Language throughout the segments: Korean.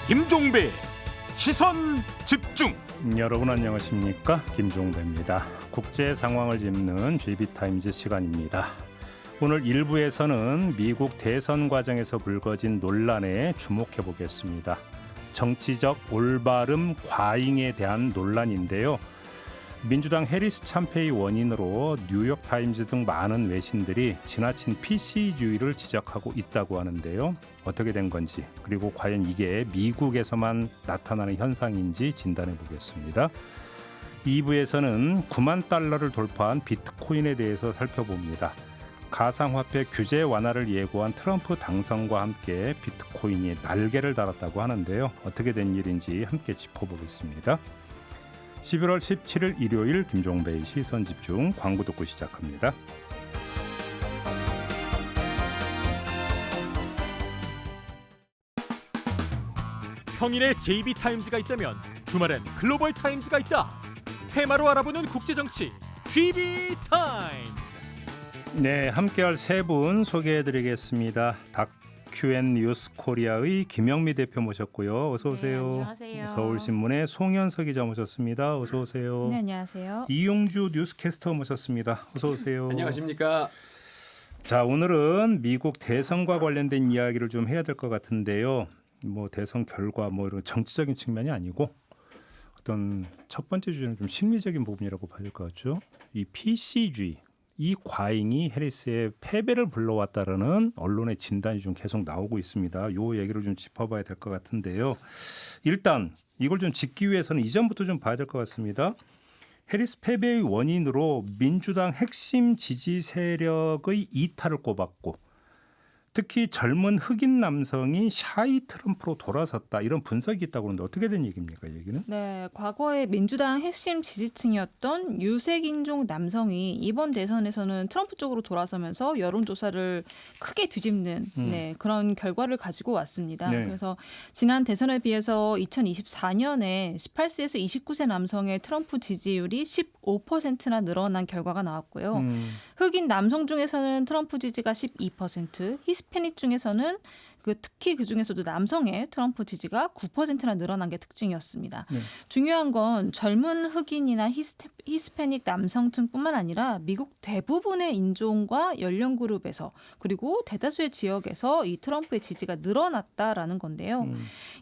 김종배 시선 집중. 여러분 안녕하십니까? 김종배입니다. 국제 상황을 짚는 JB타임즈 시간입니다. 오늘 1부에서는 미국 대선 과정에서 불거진 논란에 주목해 보겠습니다. 정치적 올바름 과잉에 대한 논란인데요. 민주당 해리스 참패의 원인으로 뉴욕타임즈 등 많은 외신들이 지나친 PC주의를 지적하고 있다고 하는데요. 어떻게 된 건지, 그리고 과연 이게 미국에서만 나타나는 현상인지 진단해 보겠습니다. 2부에서는 9만 달러를 돌파한 비트코인에 대해서 살펴봅니다. 가상화폐 규제 완화를 예고한 트럼프 당선과 함께 비트코인이 날개를 달았다고 하는데요. 어떻게 된 일인지 함께 짚어보겠습니다. 11월 17일 일요일 김종배의 시선집중, 광고 듣고 시작합니다. 평일에 JB타임즈가 있다면 주말엔 글로벌타임즈가 있다. 테마로 알아보는 국제정치 JB타임즈. 네, 함께할 세 분 소개해드리겠습니다. 다큐엔 뉴스 코리아의 김영미 대표 모셨고요. 어서 오세요. 네, 안녕하세요. 서울신문의 송현석 기자 모셨습니다. 어서 오세요. 네, 안녕하세요. 이용주 뉴스캐스터 모셨습니다. 어서 오세요. 안녕하십니까. 자, 오늘은 미국 대선과 관련된 이야기를 좀 해야 될 것 같은데요. 뭐 대선 결과 뭐 이런 정치적인 측면이 아니고 어떤 첫 번째 주제는 좀 심리적인 부분이라고 봐야 될 것 같죠. 이 PC주의, 이 과잉이 해리스의 패배를 불러왔다라는 언론의 진단이 좀 계속 나오고 있습니다. 요 얘기를 좀 짚어봐야 될 것 같은데요. 일단 이걸 좀 짚기 위해서는 이전부터 좀 봐야 될 것 같습니다. 해리스 패배의 원인으로 민주당 핵심 지지 세력의 이탈을 꼽았고, 특히 젊은 흑인 남성이 샤이 트럼프로 돌아섰다, 이런 분석이 있다고 하는데 어떻게 된 얘기입니까, 얘기는? 네, 과거에 민주당 핵심 지지층이었던 유색인종 남성이 이번 대선에서는 트럼프 쪽으로 돌아서면서 여론조사를 크게 뒤집는 그런 결과를 가지고 왔습니다. 네. 그래서 지난 대선에 비해서 2024년에 18세에서 29세 남성의 트럼프 지지율이 15%나 늘어난 결과가 나왔고요. 흑인 남성 중에서는 트럼프 지지가 12%, 히스패닉 중에서는 특히 그 중에서도 남성의 트럼프 지지가 9%나 늘어난 게 특징이었습니다. 네. 중요한 건 젊은 흑인이나 히스패닉 남성층뿐만 아니라 미국 대부분의 인종과 연령 그룹에서, 그리고 대다수의 지역에서 이 트럼프의 지지가 늘어났다라는 건데요.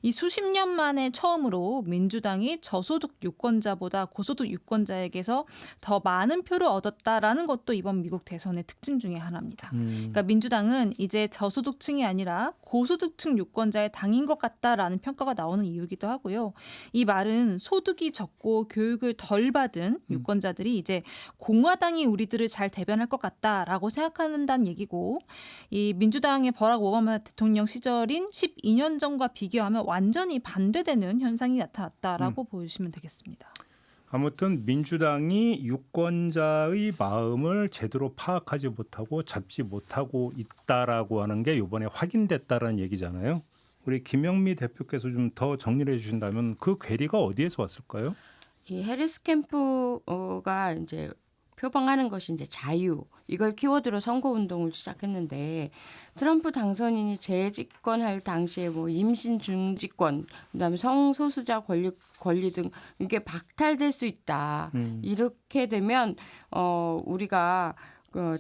이 수십 년 만에 처음으로 민주당이 저소득 유권자보다 고소득 유권자에게서 더 많은 표를 얻었다라는 것도 이번 미국 대선의 특징 중에 하나입니다. 그러니까 민주당은 이제 저소득층이 아니라 고소득층 유권자의 당인 것 같다라는 평가가 나오는 이유이기도 하고요. 이 말은 소득이 적고 교육을 덜 받은 유권자들이 이제 공화당이 우리들을 잘 대변할 것 같다라고 생각한다는 얘기고, 이 민주당의 버락 오바마 대통령 시절인 12년 전과 비교하면 완전히 반대되는 현상이 나타났다라고 보시면 되겠습니다. 아무튼 민주당이 유권자의 마음을 제대로 파악하지 못하고 잡지 못하고 있다라고 하는 게 이번에 확인됐다라는 얘기잖아요. 우리 김영미 대표께서 좀 더 정리를 해주신다면 그 괴리가 어디에서 왔을까요? 이 해리스 캠프가 이제 표방하는 것이 이제 자유, 이걸 키워드로 선거 운동을 시작했는데, 트럼프 당선인이 재집권할 당시에 뭐 임신 중지권, 그다음에 성소수자 권리 등 이게 박탈될 수 있다. 이렇게 되면 우리가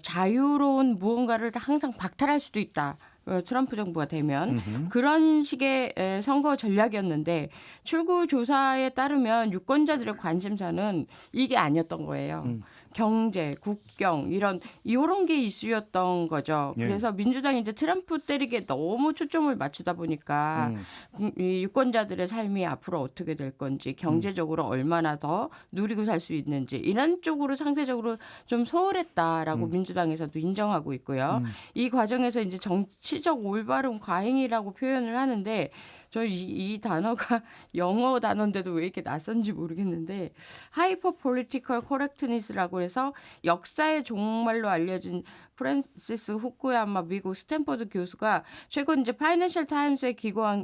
자유로운 무언가를 항상 박탈할 수도 있다. 트럼프 정부가 되면 그런 식의 선거 전략이었는데, 출구 조사에 따르면 유권자들의 관심사는 이게 아니었던 거예요. 경제, 국경 이런 게 이슈였던 거죠. 예. 그래서 민주당이 이제 트럼프 때리기에 너무 초점을 맞추다 보니까 이 유권자들의 삶이 앞으로 어떻게 될 건지, 경제적으로 얼마나 더 누리고 살 수 있는지, 이런 쪽으로 상대적으로 좀 소홀했다라고 민주당에서도 인정하고 있고요. 이 과정에서 이제 정치적 올바름 과잉이라고 표현을 하는데, 저 이 단어가 영어 단어인데도 왜 이렇게 낯선지 모르겠는데, 하이퍼 폴리티컬 코렉트니스라고 해서 역사에 정말로 알려진 프랜시스 후쿠야마 미국 스탠퍼드 교수가 최근 이제 파이낸셜 타임스에 기고한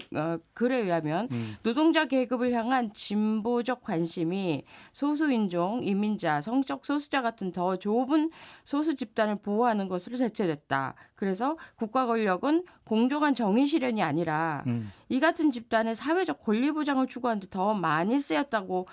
글에 의하면 노동자 계급을 향한 진보적 관심이 소수인종, 이민자, 성적 소수자 같은 더 좁은 소수 집단을 보호하는 것으로 대체됐다. 그래서 국가 권력은 공정한 정의 실현이 아니라 이 같은 집단의 사회적 권리 보장을 추구하는 데 더 많이 쓰였다고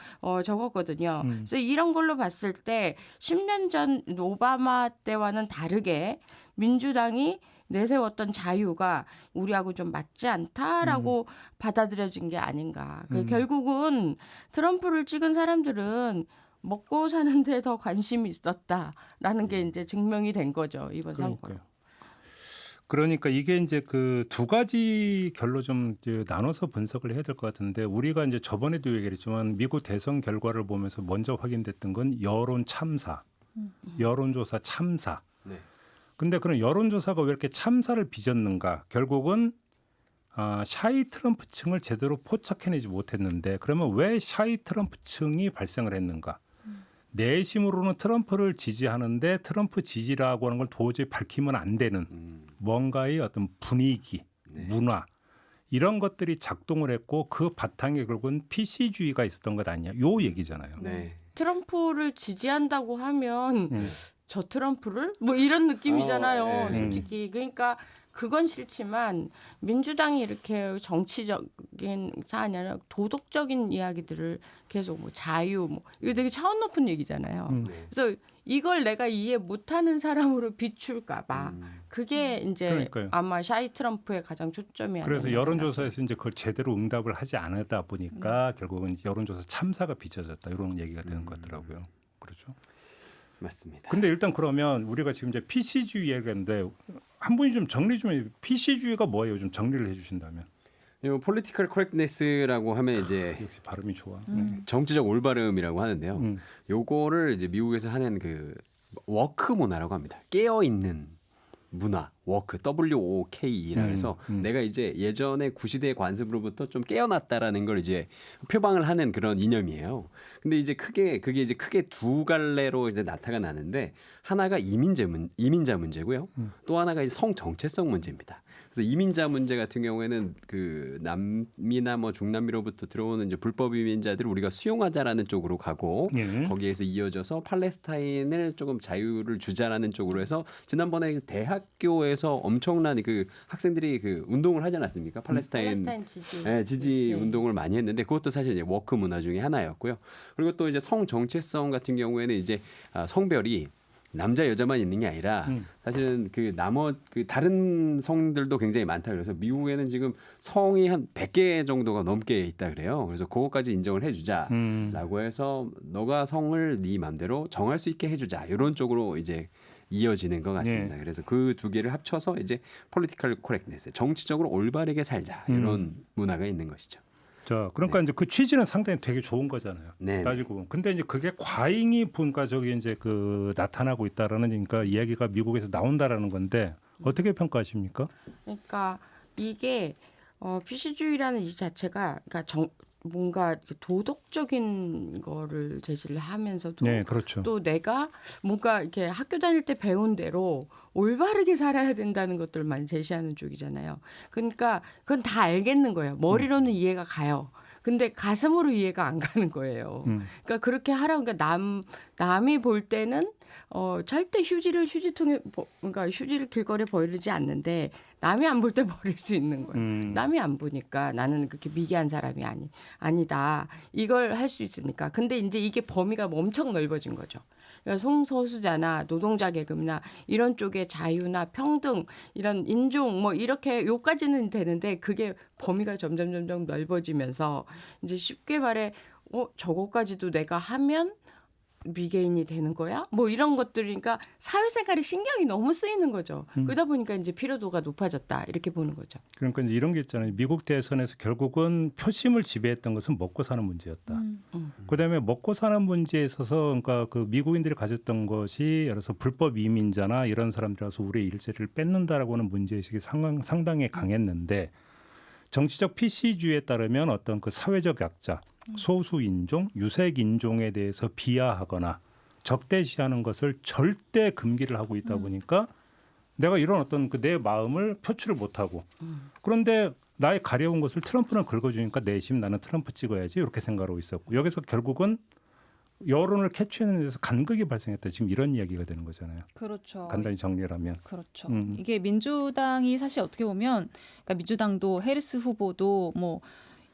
적었거든요. 그래서 이런 걸로 봤을 때 10년 전 오바마 때와는 다르게 민주당이 내세웠던 자유가 우리하고 좀 맞지 않다라고 받아들여진 게 아닌가. 결국은 트럼프를 찍은 사람들은 먹고 사는데 더 관심이 있었다라는 게 이제 증명이 된 거죠, 이번 선거로. 그러니까 이게 이제 그 두 가지 결로 좀 이제 나눠서 분석을 해야 될 것 같은데, 우리가 이제 저번에도 얘기했지만 미국 대선 결과를 보면서 먼저 확인됐던 건 여론 참사, 여론조사 참사. 네. 근데 그런 여론조사가 왜 이렇게 참사를 빚었는가? 결국은 샤이 트럼프층을 제대로 포착해내지 못했는데, 그러면 왜 샤이 트럼프층이 발생을 했는가? 내심으로는 트럼프를 지지하는데 트럼프 지지라고 하는 걸 도저히 밝히면 안 되는 뭔가의 어떤 분위기, 문화 이런 것들이 작동을 했고, 그 바탕에 결국은 PC주의가 있었던 것 아니냐, 요 얘기잖아요. 네. 트럼프를 지지한다고 하면 저 트럼프를 뭐 이런 느낌이잖아요. 네. 솔직히. 그러니까 그건 싫지만 민주당이 이렇게 정치적인 사안이 아니라 도덕적인 이야기들을 계속 뭐 자유 뭐 이거 되게 차원 높은 얘기잖아요. 그래서 이걸 내가 이해 못하는 사람으로 비출까 봐 그게 이제 그러니까요. 아마 샤이 트럼프의 가장 초점이 그래서 아니었나 여론조사에서 이제 그걸 제대로 응답을 하지 않았다 보니까 결국은 여론조사 참사가 빚어졌다, 이런 얘기가 되는 것 같더라고요. 그렇죠. 맞습니다. 근데 일단 그러면 우리가 지금 이제 PC주의 얘기했는데, 한 분이 좀 정리 좀 해. PC주의가 뭐예요? 좀 정리를 해주신다면. 이 political correctness라고 하면 이제 역시 발음이 좋아. 정치적 올바름이라고 하는데요. 요거를 이제 미국에서 하는 그 워크 문화라고 합니다. 깨어 있는 문화, 워크, WOK이라 해서 내가 이제 예전에 구시대 관습으로부터 좀 깨어났다라는 걸 이제 표방을 하는 그런 이념이에요. 근데 이제 그게 이제 크게 두 갈래로 이제 나타가 나는데, 하나가 이민자 문제고요. 또 하나가 이제 성 정체성 문제입니다. 그래서 이민자 문제 같은 경우에는 그 남미나 뭐 중남미로부터 들어오는 이제 불법 이민자들을 우리가 수용하자라는 쪽으로 가고, 거기에서 이어져서 팔레스타인을 조금 자유를 주자라는 쪽으로 해서 지난번에 대학교에서 엄청난 그 학생들이 그 운동을 하지 않았습니까? 팔레스타인 지지. 네, 지지 운동을 많이 했는데, 그것도 사실 이제 워크 문화 중에 하나였고요. 그리고 또 이제 성 정체성 같은 경우에는 이제 성별이 남자 여자만 있는 게 아니라 사실은 그 다른 성들도 굉장히 많다. 그래서 미국에는 지금 성이 한 100개 정도가 넘게 있다 그래요. 그래서 그것까지 인정을 해주자라고 해서 너가 성을 네 맘대로 정할 수 있게 해주자, 이런 쪽으로 이제 이어지는 것 같습니다. 그래서 그 두 개를 합쳐서 이제 political correctness, 정치적으로 올바르게 살자, 이런 문화가 있는 것이죠. 자, 그러니까 이제 그 취지는 상당히 되게 좋은 거잖아요. 네. 따지고 보면. 근데 이제 그게 과잉이 보니까 저기 이제 그 나타나고 있다라는, 그러니까 이야기가 미국에서 나온다라는 건데, 어떻게 평가하십니까? 그러니까 이게 PC주의라는 이 자체가 그러니까 뭔가 도덕적인 거를 제시를 하면서도 네, 그렇죠. 또 내가 뭔가 이렇게 학교 다닐 때 배운 대로 올바르게 살아야 된다는 것들만 제시하는 쪽이잖아요. 그러니까 그건 다 알겠는 거예요. 머리로는 이해가 가요. 근데 가슴으로 이해가 안 가는 거예요. 그러니까 그렇게 하라고. 그러니까 남이 볼 때는 절대 휴지를 휴지통에 그러니까 휴지를 길거리에 버리지 않는데, 남이 안 볼 때 버릴 수 있는 거예요. 남이 안 보니까 나는 그렇게 미개한 사람이 아니다. 이걸 할 수 있으니까. 근데 이제 이게 범위가 엄청 넓어진 거죠. 그러니까 성소수자나 노동자 계급이나 이런 쪽의 자유나 평등, 이런 인종 뭐 이렇게 요까지는 되는데, 그게 범위가 점점 넓어지면서 이제 쉽게 말해 저거까지도 내가 하면 미개인이 되는 거야? 뭐 이런 것들이니까 사회생활에 신경이 너무 쓰이는 거죠. 그러다 보니까 이제 피로도가 높아졌다, 이렇게 보는 거죠. 그러니까 이제 이런 게 있잖아요. 미국 대선에서 결국은 표심을 지배했던 것은 먹고 사는 문제였다. 그다음에 먹고 사는 문제에 있어서 그러니까 그 미국인들이 가졌던 것이, 예를 들어서 불법 이민자나 이런 사람들에서 우리의 일자리를 뺏는다라고 하는 문제의식이 상당히 강했는데, 정치적 PC주의에 따르면 어떤 그 사회적 약자, 소수 인종, 유색 인종에 대해서 비하하거나 적대시하는 것을 절대 금기를 하고 있다 보니까 내가 이런 어떤 그 내 마음을 표출을 못하고 그런데 나의 가려운 것을 트럼프는 긁어주니까 내심 나는 트럼프 찍어야지 이렇게 생각하고 있었고 여기서 결국은 여론을 캐치하는 데서 간극이 발생했다. 지금 이런 이야기가 되는 거잖아요. 그렇죠. 간단히 정리를 하면. 그렇죠. 음. 이게 민주당이 사실 어떻게 보면 그러니까 민주당도 해리스 후보도 뭐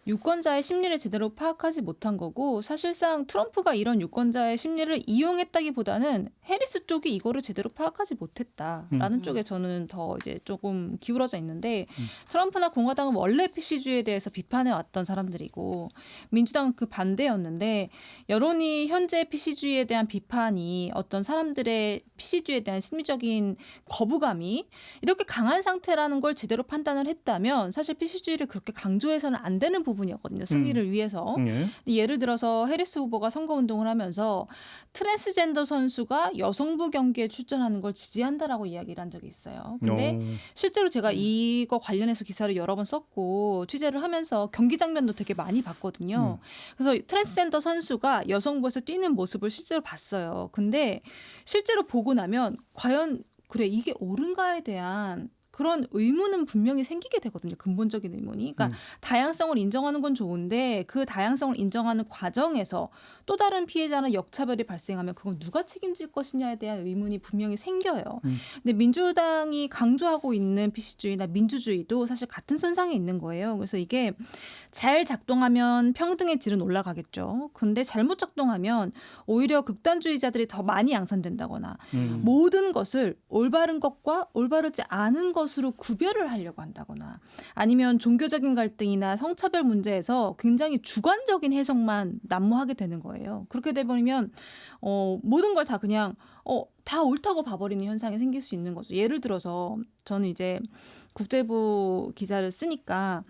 유권자의 심리를 제대로 파악하지 못한 거고 사실상 트럼프가 이런 유권자의 심리를 이용했다기보다는 해리스 쪽이 이거를 제대로 파악하지 못했다라는 쪽에 저는 더 이제 조금 기울어져 있는데 트럼프나 공화당은 원래 PC주의에 대해서 비판해 왔던 사람들이고 민주당은 그 반대였는데 여론이 현재 PC주의에 대한 비판이 어떤 사람들의 PC주의에 대한 심리적인 거부감이 이렇게 강한 상태라는 걸 제대로 판단을 했다면 사실 PC주의를 그렇게 강조해서는 안 되는 부분이었거든요. 승리를 위해서. 예. 예를 들어서 해리스 후보가 선거운동을 하면서 트랜스젠더 선수가 여성부 경기에 출전하는 걸 지지한다라고 이야기를 한 적이 있어요. 근데 실제로 제가 이거 관련해서 기사를 여러 번 썼고 취재를 하면서 경기 장면도 되게 많이 봤거든요. 그래서 트랜스젠더 선수가 여성부에서 뛰는 모습을 실제로 봤어요. 근데 실제로 보고 나면 과연 그래 이게 옳은가에 대한 그런 의문은 분명히 생기게 되거든요. 근본적인 의문이. 그러니까 다양성을 인정하는 건 좋은데 그 다양성을 인정하는 과정에서 또 다른 피해자나 역차별이 발생하면 그건 누가 책임질 것이냐에 대한 의문이 분명히 생겨요. 근데 민주당이 강조하고 있는 PC주의나 민주주의도 사실 같은 선상에 있는 거예요. 그래서 이게 잘 작동하면 평등의 질은 올라가겠죠. 근데 잘못 작동하면 오히려 극단주의자들이 더 많이 양산된다거나 모든 것을 올바른 것과 올바르지 않은 것으로 구별을 하려고 한다거나 아니면 종교적인 갈등이나 성차별 문제에서 굉장히 주관적인 해석만 난무하게 되는 거예요. 그렇게 돼버리면 모든 걸 다 그냥 다 옳다고 봐버리는 현상이 생길 수 있는 거죠. 예를 들어서 저는 이제 국제부 기자를 쓰니까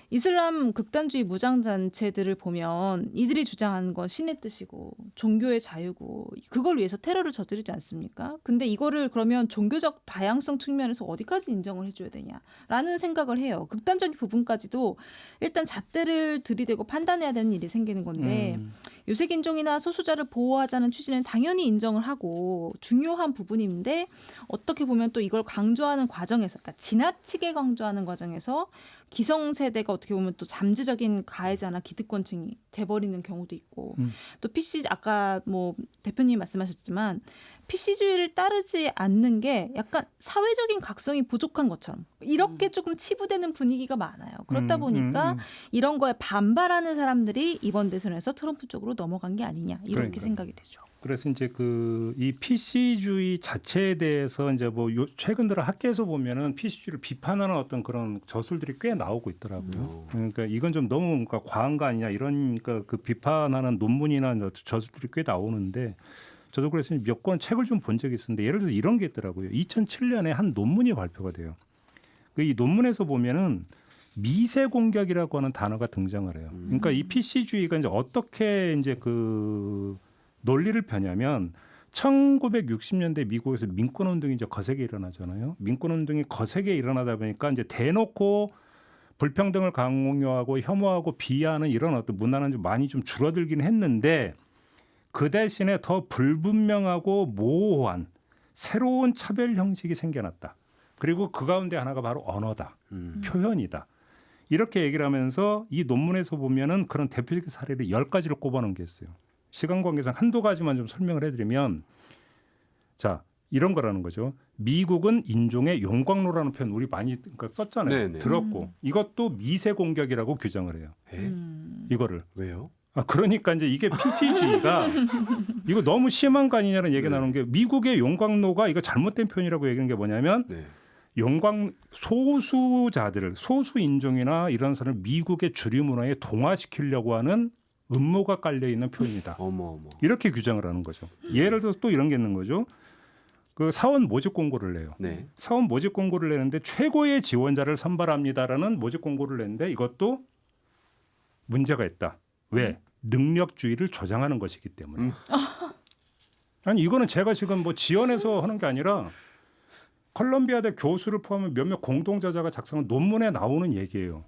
이슬람 극단주의 무장단체들을 보면 이들이 주장하는 건 신의 뜻이고 종교의 자유고 그걸 위해서 테러를 저지르지 않습니까? 근데 이거를 그러면 종교적 다양성 측면에서 어디까지 인정을 해줘야 되냐라는 생각을 해요. 극단적인 부분까지도 일단 잣대를 들이대고 판단해야 되는 일이 생기는 건데 유색인종이나 소수자를 보호하자는 취지는 당연히 인정을 하고 중요한 부분인데 어떻게 보면 또 이걸 강조하는 과정에서 그러니까 지나치게 강조하는 과정에서 기성세대가 어떻게 보면 또 잠재적인 가해자나 기득권층이 돼버리는 경우도 있고 또 PC 아까 뭐 대표님 말씀하셨지만 PC주의를 따르지 않는 게 약간 사회적인 각성이 부족한 것처럼 이렇게 조금 치부되는 분위기가 많아요. 그렇다 보니까 이런 거에 반발하는 사람들이 이번 대선에서 트럼프 쪽으로 넘어간 게 아니냐 이렇게 그러니까요. 생각이 되죠. 그래서 이제 이 PC주의 자체에 대해서 이제 뭐 최근 들어 학계에서 보면은 PC주의를 비판하는 어떤 그런 저술들이 꽤 나오고 있더라고요. 그러니까 이건 좀 너무 그러니까 과한 거 아니냐 이런 그러니까 그 비판하는 논문이나 저술들이 꽤 나오는데 저도 그래서 몇 권 책을 좀 본 적이 있었는데 예를 들어 이런 게 있더라고요. 2007년에 한 논문이 발표가 돼요. 이 논문에서 보면은 미세 공격이라고 하는 단어가 등장을 해요. 그러니까 이 PC주의가 이제 어떻게 이제 그 논리를 펴냐면 1960년대 미국에서 민권 운동이 이제 거세게 일어나잖아요. 민권 운동이 거세게 일어나다 보니까 이제 대놓고 불평등을 강요하고 혐오하고 비하하는 이런 어떤 문화는 좀 많이 좀 줄어들긴 했는데 그 대신에 더 불분명하고 모호한 새로운 차별 형식이 생겨났다. 그리고 그 가운데 하나가 바로 언어다. 표현이다. 이렇게 얘기를 하면서 이 논문에서 보면은 그런 대표적인 사례를 10가지를 꼽아놓은 게 있어요. 시간 관계상 한두 가지만 좀 설명을 해드리면 자 이런 거라는 거죠. 미국은 인종의 용광로라는 표현 우리 많이 그러니까 썼잖아요. 네네. 들었고 이것도 미세 공격이라고 규정을 해요. 이거를. 왜요? 그러니까 이제 이게 PC주의가 이거 너무 심한 거 아니냐는 얘기 나오는 게 미국의 용광로가 이거 잘못된 표현이라고 얘기하는 게 뭐냐면 소수자들, 소수 인종이나 이런 사람을 미국의 주류 문화에 동화시키려고 하는 음모가 깔려 있는 표현이다. 어머. 이렇게 규정을 하는 거죠. 예를 들어서 또 이런 게 있는 거죠. 그 사원 모집 공고를 내요. 네. 사원 모집 공고를 내는데 최고의 지원자를 선발합니다라는 모집 공고를 냈는데 이것도 문제가 있다. 왜? 능력주의를 조장하는 것이기 때문에. 아니 이거는 제가 지금 뭐 지원해서 하는 게 아니라 컬럼비아대 교수를 포함한 몇몇 공동저자가 작성한 논문에 나오는 얘기예요.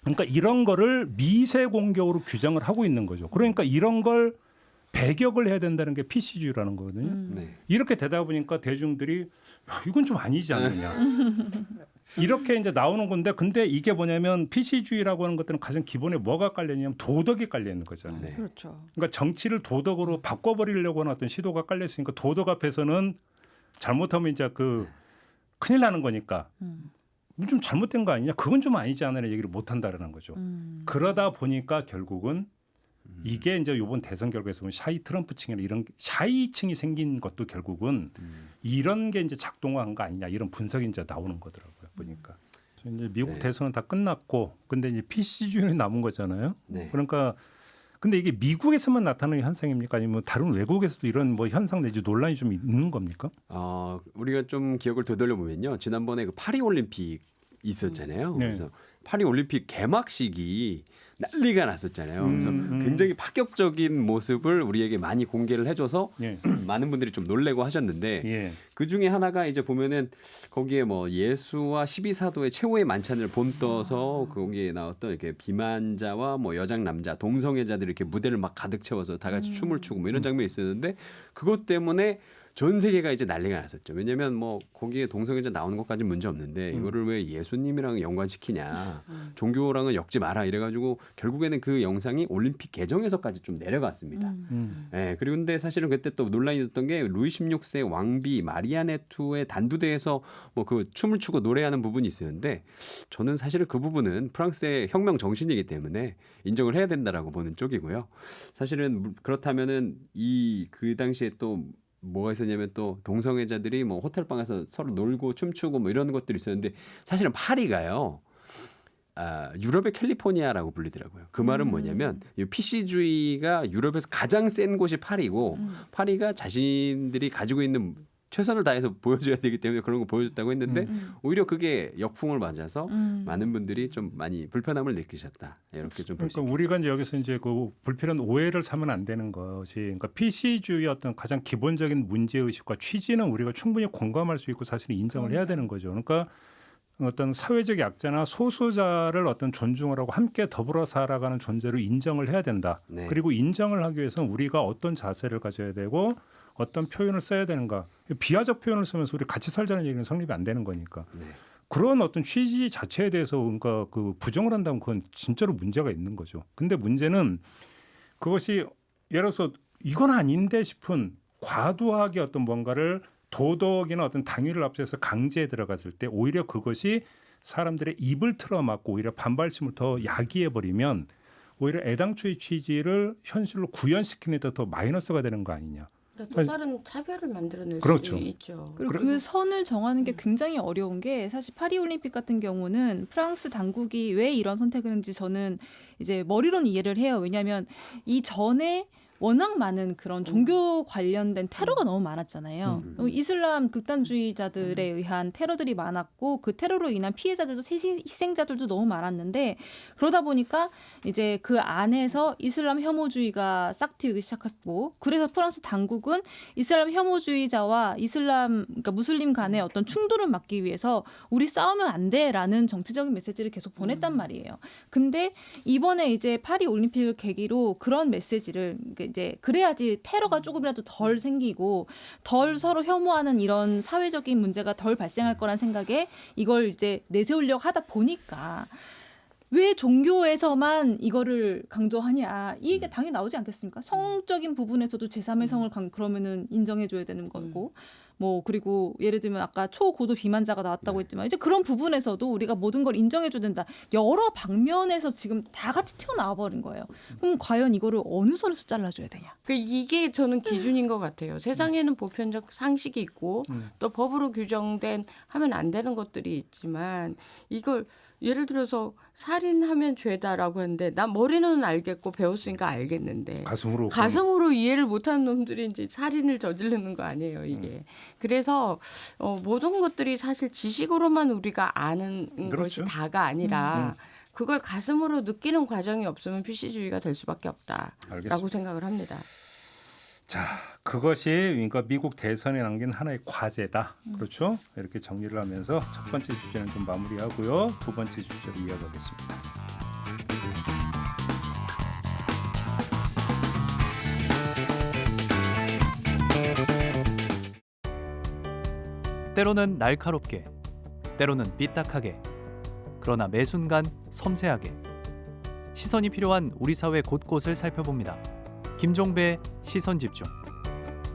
그러니까 이런 거를 미세 공격으로 규정을 하고 있는 거죠. 그러니까 이런 걸 배격을 해야 된다는 게 PC주의라는 거거든요. 네. 이렇게 되다 보니까 대중들이 야, 이건 좀 아니지 않느냐. 이렇게 이제 나오는 건데 근데 이게 뭐냐면 PC주의라고 하는 것들은 가장 기본에 뭐가 깔려 있냐면 도덕이 깔려 있는 거잖아요. 네. 그렇죠. 그러니까 정치를 도덕으로 바꿔버리려고 하는 어떤 시도가 깔려 있으니까 도덕 앞에서는 잘못하면 이제 그 큰일 나는 거니까 좀 잘못된 거 아니냐? 그건 좀 아니지 않느냐 얘기를 못 한다라는 거죠. 그러다 보니까 결국은 이게 이제 이번 대선 결과에서 보면 샤이 트럼프층이나 이런 샤이층이 생긴 것도 결국은 이런 게 이제 작동한 거 아니냐 이런 분석이 이제 나오는 거더라고요. 보니까 이제 미국 네. 대선은 다 끝났고 근데 이제 PC주의는 남은 거잖아요. 네. 그러니까 근데 이게 미국에서만 나타나는 현상입니까? 아니면 다른 외국에서도 이런 뭐 현상 내지 논란이 좀 있는 겁니까? 우리가 좀 기억을 되돌려 보면요. 지난번에 그 파리 올림픽 있었잖아요. 네. 그래서 파리 올림픽 개막식이 난리가 났었잖아요. 그래서 굉장히 파격적인 모습을 우리에게 많이 공개를 해줘서 예. 많은 분들이 좀 놀래고 하셨는데 예. 그 중에 하나가 이제 보면은 거기에 뭐 예수와 12사도의 최후의 만찬을 본떠서 거기에 나왔던 이렇게 비만자와 뭐 여장 남자 동성애자들이 이렇게 무대를 막 가득 채워서 다 같이 춤을 추고 뭐 이런 장면이 있었는데 그것 때문에 전 세계가 이제 난리가 났었죠. 왜냐하면 뭐 거기에 동성애자 나오는 것까지는 문제 없는데 이거를 왜 예수님이랑 연관시키냐, 종교랑은 엮지 마라 이래가지고 결국에는 그 영상이 올림픽 개정에서까지 좀 내려갔습니다. 예, 그리고 근데 사실은 그때 또 논란이 됐던 게 루이 16세 왕비 마리아네투의 단두대에서 뭐 그 춤을 추고 노래하는 부분이 있었는데 저는 사실은 그 부분은 프랑스의 혁명 정신이기 때문에 인정을 해야 된다라고 보는 쪽이고요. 사실은 그렇다면은 그 당시에 또 뭐가 있었냐면 또 동성애자들이 뭐 호텔방에서 서로 놀고 춤추고 뭐 이런 것들이 있었는데 사실은 파리가요. 유럽의 캘리포니아라고 불리더라고요. 그 말은 뭐냐면 이 PC주의가 유럽에서 가장 센 곳이 파리고 파리가 자신들이 가지고 있는 최선을 다해서 보여줘야 되기 때문에 그런 거 보여줬다고 했는데 오히려 그게 역풍을 맞아서 많은 분들이 좀 많이 불편함을 느끼셨다. 이렇게 좀 볼 수 그러니까 있겠죠. 우리가 이제 여기서 이제 그 불필요한 오해를 사면 안 되는 것이 그러니까 PC주의 어떤 가장 기본적인 문제 의식과 취지는 우리가 충분히 공감할 수 있고 사실 인정을 해야 되는 거죠. 그러니까 어떤 사회적 약자나 소수자를 어떤 존중을 하고 함께 더불어 살아가는 존재로 인정을 해야 된다. 네. 그리고 인정을 하기 위해서는 우리가 어떤 자세를 가져야 되고 어떤 표현을 써야 되는가. 비하적 표현을 쓰면서 우리 같이 살자는 얘기는 성립이 안 되는 거니까. 네. 그런 어떤 취지 자체에 대해서 그러니까 그 부정을 한다면 그건 진짜로 문제가 있는 거죠. 근데 문제는 그것이 예를 들어서 이건 아닌데 싶은 과도하게 어떤 뭔가를 도덕이나 어떤 당위를 앞세워서 강제에 들어갔을 때 오히려 그것이 사람들의 입을 틀어막고 오히려 반발심을 더 야기해 버리면 오히려 애당초의 취지를 현실로 구현시키는 데 더 마이너스가 되는 거 아니냐. 그러니까 또 다른 차별을 만들어낼 그렇죠. 수도 있죠. 그리고 그 선을 정하는 게 굉장히 어려운 게 사실 파리 올림픽 같은 경우는 프랑스 당국이 왜 이런 선택을 했는지 저는 이제 머리로는 이해를 해요. 왜냐하면 이 전에 워낙 많은 그런 종교 관련된 테러가 너무 많았잖아요. 이슬람 극단주의자들에 의한 테러들이 많았고 그 테러로 인한 피해자들도 희생자들도 너무 많았는데 그러다 보니까 이제 그 안에서 이슬람 혐오주의가 싹 튀기 시작했고 그래서 프랑스 당국은 이슬람 혐오주의자와 그러니까 무슬림 간의 어떤 충돌을 막기 위해서 우리 싸우면 안 돼라는 정치적인 메시지를 계속 보냈단 말이에요. 근데 이번에 이제 파리 올림픽을 계기로 그런 메시지를 이제 그래야지 테러가 조금이라도 덜 생기고 덜 서로 혐오하는 이런 사회적인 문제가 덜 발생할 거란 생각에 이걸 이제 내세우려고 하다 보니까 왜 종교에서만 이거를 강조하냐 이 얘기가 당연히 나오지 않겠습니까? 성적인 부분에서도 제3의 성을 그러면은 인정해줘야 되는 거고 뭐 그리고 예를 들면 아까 초고도 비만자가 나왔다고 했지만 이제 그런 부분에서도 우리가 모든 걸 인정해줘야 된다. 여러 방면에서 지금 다 같이 튀어나와 버린 거예요. 그럼 과연 이거를 어느 선에서 잘라줘야 되냐? 이게 저는 기준인 것 같아요. 세상에는 보편적 상식이 있고 또 법으로 규정된 하면 안 되는 것들이 있지만 이걸 예를 들어서 살인하면 죄다라고 했는데 난 머리는 알겠고 배웠으니까 알겠는데 가슴으로 이해를 못하는 놈들이 이제 살인을 저지르는 거 아니에요 이게. 그래서 모든 것들이 사실 지식으로만 우리가 아는 그렇죠. 것이 다가 아니라 그걸 가슴으로 느끼는 과정이 없으면 PC주의가 될 수밖에 없다라고 알겠습니다. 생각을 합니다. 자, 그것이 그러니까 미국 대선에 남긴 하나의 과제다. 그렇죠? 이렇게 정리를 하면서 첫 번째 주제는 좀 마무리하고요. 두 번째 주제로 이어가겠습니다. 때로는 날카롭게, 때로는 삐딱하게, 그러나 매 순간 섬세하게 시선이 필요한 우리 사회 곳곳을 살펴봅니다. 김종배의 시선집중.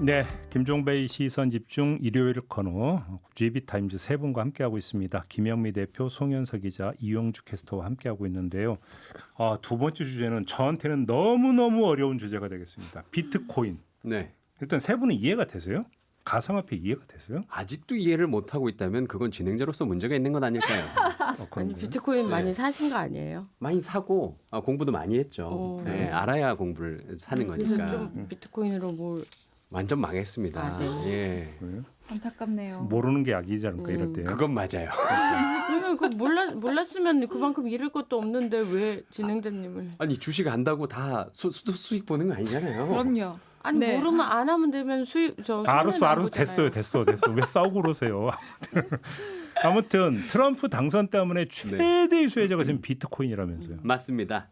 네, 김종배의 시선집중 일요일 코너 GB타임즈 세 분과 함께하고 있습니다. 김영미 대표, 송현석 기자, 이용주 캐스터와 함께하고 있는데요. 두 번째 주제는 저한테는 너무너무 어려운 주제가 되겠습니다. 비트코인. 네. 일단 세 분은 이해가 되세요? 가상화폐 이해가 되세요? 아직도 이해를 못 하고 있다면 그건 진행자로서 문제가 있는 건 아닐까요? 아니 비트코인 네. 많이 사신 거 아니에요? 많이 사고 공부도 많이 했죠. 네, 알아야 공부를 하는 그래서 거니까. 좀 비트코인으로 뭘 완전 망했습니다. 아, 네. 예. 안타깝네요. 모르는 게 약이지 않을까 이럴 때요. 그건 맞아요. 그러면 그 몰랐으면 그만큼 잃을 것도 없는데 왜 진행자님을 아니 주식 안다고 다 수익 보는 거 아니잖아요. 그럼요. 아니 네. 모르면 안 하면 되면 수익 저 알았어 됐어요. 왜 싸우고 그러세요? 아무튼 트럼프 당선 때문에 최대의 수혜자가 지금 비트코인이라면서요. 맞습니다.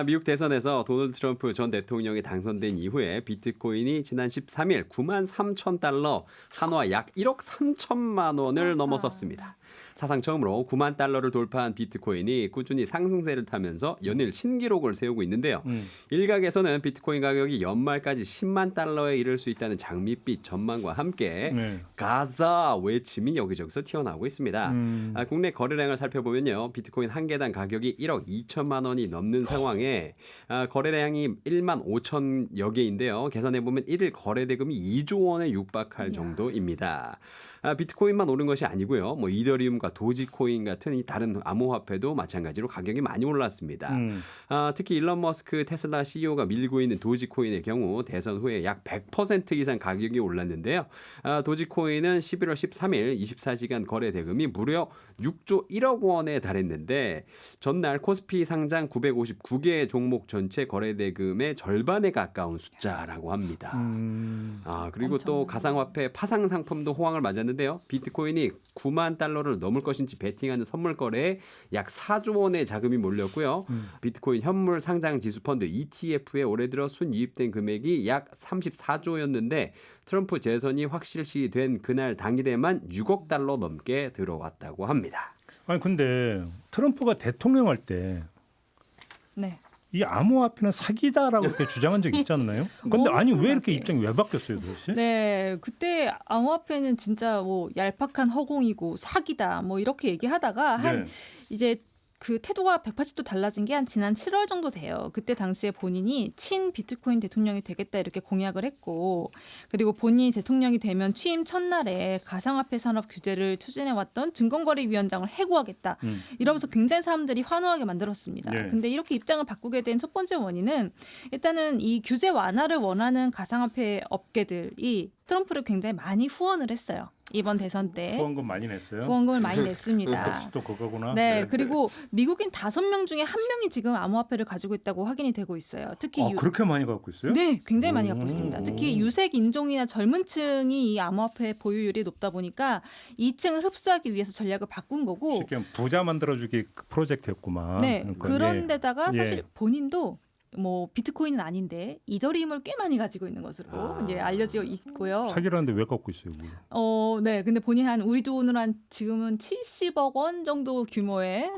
미국 대선에서 도널드 트럼프 전 대통령이 당선된 이후에 비트코인이 지난 13일 93,000달러, 한화 약 1억 3천만 원을 넘어섰습니다. 사상 처음으로 9만 달러를 돌파한 비트코인이 꾸준히 상승세를 타면서 연일 신기록을 세우고 있는데요. 일각에서는 비트코인 가격이 연말까지 10만 달러에 이를 수 있다는 장밋빛 전망과 함께 가자 외침이 여기저기서 튀어나오고 있습니다. 국내 거래량을 살펴보면요. 비트코인 한 개당 가격이 1억 2천만 원이 넘는 상황에 거래량이 1만 5천여 개인데요. 계산해보면 1일 거래 대금이 2조 원에 육박할 정도입니다. 비트코인만 오른 것이 아니고요. 뭐 이더리움과 도지코인 같은 이 다른 암호화폐도 마찬가지로 가격이 많이 올랐습니다. 특히 일론 머스크 테슬라 CEO가 밀고 있는 도지코인의 경우 대선 후에 약 100% 이상 가격이 올랐는데요. 도지코인은 11월 13일 24시간 거래 대금이 무려 6조 1억 원에 달했는데 전날 코스피 상장 959개 종목 전체 거래 대금의 절반에 가까운 숫자라고 합니다. 그리고 또 가상화폐 파상 상품도 호황을 맞았는데요. 비트코인이 9만 달러를 넘을 것인지 베팅하는 선물 거래에 약 4조 원의 자금이 몰렸고요. 비트코인 현물 상장 지수 펀드 ETF에 올해 들어 순이입된 금액이 약 34조였는데 트럼프 재선이 확실시된 그날 당일에만 6억 달러 넘게 들어왔다고 합니다. 아니 근데 트럼프가 대통령 할 때 네. 이 암호화폐는 사기다라고 이렇게 주장한 적 있지 않나요? 근데 아니 왜 이렇게 입장이 왜 바뀌었어요, 도대체? 네, 그때 암호화폐는 진짜 뭐 얄팍한 허공이고 사기다 뭐 이렇게 얘기하다가 한 이제 그 태도가 180도 달라진 게 한 지난 7월 정도 돼요. 그때 당시에 본인이 친 비트코인 대통령이 되겠다 이렇게 공약을 했고, 그리고 본인이 대통령이 되면 취임 첫날에 가상화폐 산업 규제를 추진해왔던 증권거래위원장을 해고하겠다 이러면서 굉장히 사람들이 환호하게 만들었습니다. 근데 이렇게 입장을 바꾸게 된 첫 번째 원인은 일단은 이 규제 완화를 원하는 가상화폐 업계들이 트럼프를 굉장히 많이 후원을 했어요. 이번 대선 때. 후원금 많이 냈어요? 후원금을 많이 냈습니다. 역시 또 그거구나. 네, 그리고 미국인 5명 중에 1명이 지금 암호화폐를 가지고 있다고 확인이 되고 있어요. 특히 그렇게 많이 갖고 있어요? 네, 굉장히 많이 갖고 있습니다. 특히 유색 인종이나 젊은 층이 이 암호화폐 보유율이 높다 보니까 이 층을 흡수하기 위해서 전략을 바꾼 거고. 쉽게 부자 만들어주기 프로젝트였구만. 네, 그러니까, 그런데다가 사실 본인도 뭐 비트코인은 아닌데 이더리움을 꽤 많이 가지고 있는 것으로 이제 알려져 있고요. 사기라는데 왜 갖고 있어요? 그걸? 네, 근데 본인 한 우리 돈으로 한 지금은 70억 원 정도 규모의